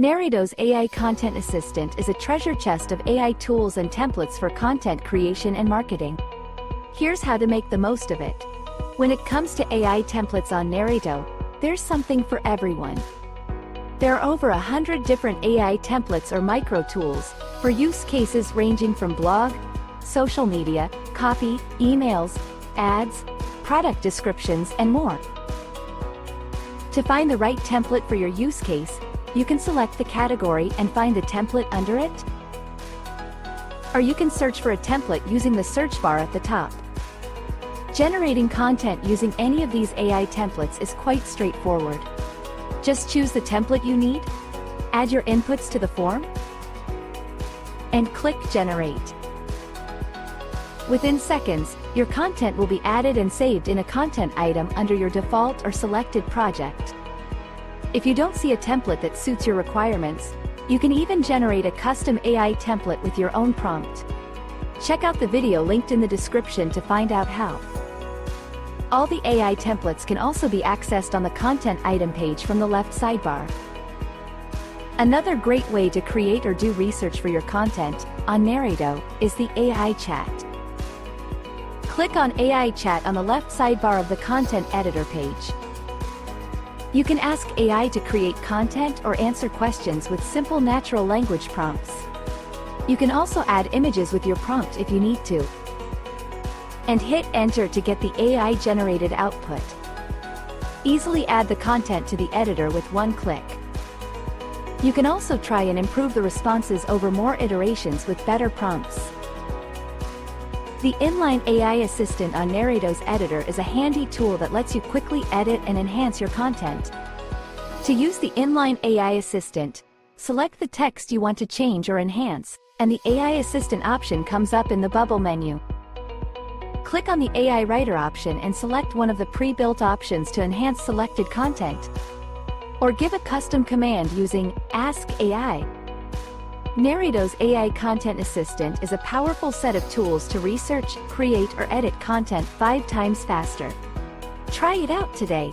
Narrato's AI Content Assistant is a treasure chest of AI tools and templates for content creation and marketing. Here's how to make the most of it. When it comes to AI templates on Narrato, there's something for everyone. There are over 100 different AI templates or micro tools for use cases ranging from blog, social media, copy, emails, ads, product descriptions, and more. To find the right template for your use case, you can select the category and find the template under it. Or you can search for a template using the search bar at the top. Generating content using any of these AI templates is quite straightforward. Just choose the template you need, add your inputs to the form, and click Generate. Within seconds, your content will be added and saved in a content item under your default or selected project. If you don't see a template that suits your requirements, you can even generate a custom AI template with your own prompt. Check out the video linked in the description to find out how. All the AI templates can also be accessed on the content item page from the left sidebar. Another great way to create or do research for your content on Narrato is the AI chat. Click on AI chat on the left sidebar of the content editor page. You can ask AI to create content or answer questions with simple natural language prompts. You can also add images with your prompt if you need to. And hit enter to get the AI generated output. Easily add the content to the editor with one click. You can also try and improve the responses over more iterations with better prompts. The inline AI assistant on Narrato's editor is a handy tool that lets you quickly edit and enhance your content. To use the inline AI assistant, select the text you want to change or enhance, and the AI assistant option comes up in the bubble menu. Click on the AI writer option and select one of the pre-built options to enhance selected content. Or give a custom command using Ask AI. Narrato's AI Content Assistant is a powerful set of tools to research, create, or edit content 5 times faster. Try it out today.